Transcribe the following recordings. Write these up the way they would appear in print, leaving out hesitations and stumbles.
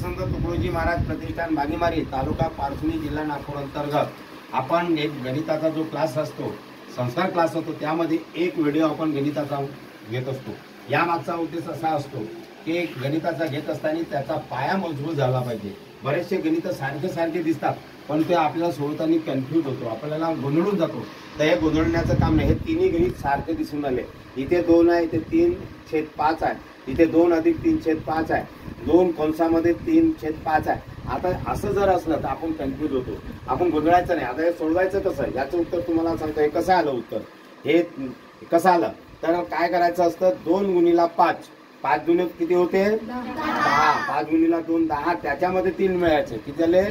संघ तुकडोजी महाराज प्रतिष्ठान बागीमारी तालुका पारसुणी जिल्हा नागपूर अंतर्गत आपण एक गणिताचा जो क्लास असतो संस्कार क्लास होतो त्यामध्ये एक व्हिडिओ आपण गणिताचा घेत असतो। या मागचा उद्देश असा असतो की गणिताचा घेत असताना त्याचा पाया मजबूत झाला पाहिजे। बरेचसे गणित सारखे दिसतात पण ते आपल्याला सोडवताना कन्फ्यूज होतो, आपल्याला गोंधळून जातो। तर हे गोंधळण्याचं काम नाही। हे तिन्ही गणित सारखे दिसून आले। इथे 2 आहे, इथे 3/5 आहे, इथे 2 + 3/5 आहे, 2 कंसामध्ये 3/5 आहे। आता असं जर असलं तर आपण कन्फ्यूज होतो, आपण गोंधळायचं नाही। आता हे सोडवायचं कसं याचं उत्तर तुम्हाला सांगतो। हे कसं आलं उत्तर, हे कसं आलं तर काय करायचं असतं 2 × 5, 5 दुने किती होते 10, 5 × 2 10, त्याच्यामध्ये 3 मिळायचे किती झाले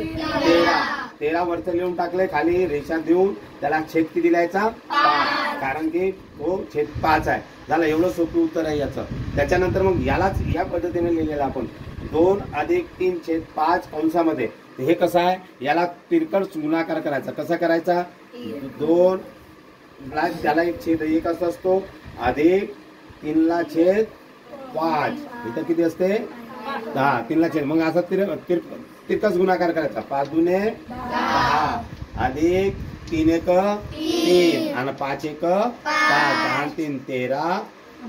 13 वरती लिहून टाकले, खाली रेषा देऊन त्याला छेद किती द्यायचा 5, कारण की तो छेद 5 आहे। झालं, एवढं सोपं उत्तर आहे याचं। त्याच्यानंतर मग यालाच या पद्धतीने लिहिलेलं आपण 2 + 3/5 कंसामध्ये। हे कसं आहे, याला तिरकट गुणाकार करायचा। कसा करायचा 2 त्याला एक छेद 1 असतो अधिक 3/5, इथं किती असते 10, 3/6, मग असा तिरकस गुणाकार करायचा। 5 दुने 10 अधिक 3 × 1 3 आणि 5 × 1 5, 10 × 3 13,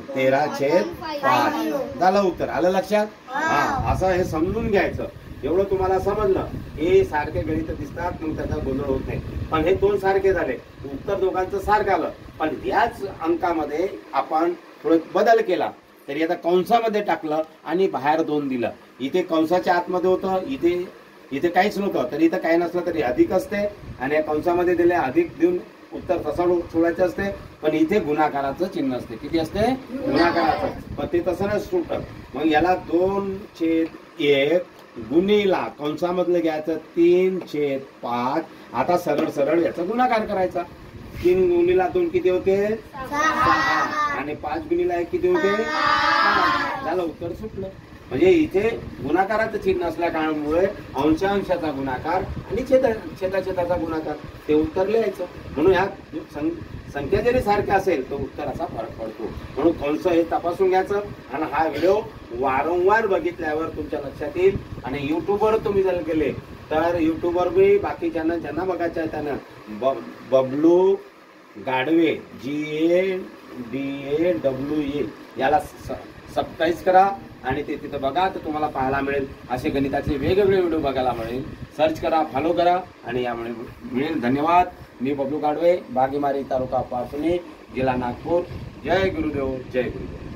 13/5 झालं उत्तर। आलं लक्षात? हा, असं हे समजून घ्यायचं। एवढं तुम्हाला समजलं हे सारखे गणित दिसतात मग त्याचा गोंधळ होत नाही। पण हे 2 सारखे झाले, उत्तर दोघांचं सारखं आलं, पण याच अंकामध्ये आपण थोडं बदल केला। तरी आता कंसामध्ये टाकलं आणि बाहेर 2 दिलं। इथे कंसाच्या आतमध्ये होतं, इथे काहीच नव्हतं, तरी इथं काही नसलं तरी अधिक असते आणि या कंसामध्ये दिले अधिक देऊन उत्तर तसं सोडायचं असते। पण इथे गुणाकाराचं चिन्ह असते, किती असते गुणाकाराचं, पण ते तसं नाही सुटत। मग याला 2/1 गुणिला कंसामधलं घ्यायचं 3/5। आता सरळ याचा गुणाकार करायचा। 3 × 2 किती होते 6 आणि 5 × 1 किती होते 5, झालं उत्तर सुटलं। म्हणजे इथे गुणाकाराचं चिन्ह असल्या कारणामुळे अंशाचा गुणाकार आणि छेदाचा गुणाकार ते उत्तर लिहायचं। म्हणून ह्या संख्या जरी सारख्या असेल तर उत्तराचा फरक पडतो। म्हणून कंस हे तपासून घ्यायचं आणि हा व्हिडिओ वारंवार बघितल्यावर तुमच्या लक्षात येईल। आणि युट्यूबवर तुम्ही जर गेले तर युट्यूबवर बी बाकी चॅनल ज्यांना बघायचं आहे त्यांना बबलू गाडवे GADAWE याला सबस्क्राईब करा आणि ते तिथं बघा तर तुम्हाला पाहायला मिळेल। असे गणिताचे वेगवेगळे व्हिडिओ बघायला मिळेल। सर्च करा, फॉलो करा आणि यामुळे मिळेल। धन्यवाद। मी बबलू गाडवे, बागीमारी तालुका पारसुणी जिल्हा नागपूर। जय गुरुदेव, जय गुरुदेव।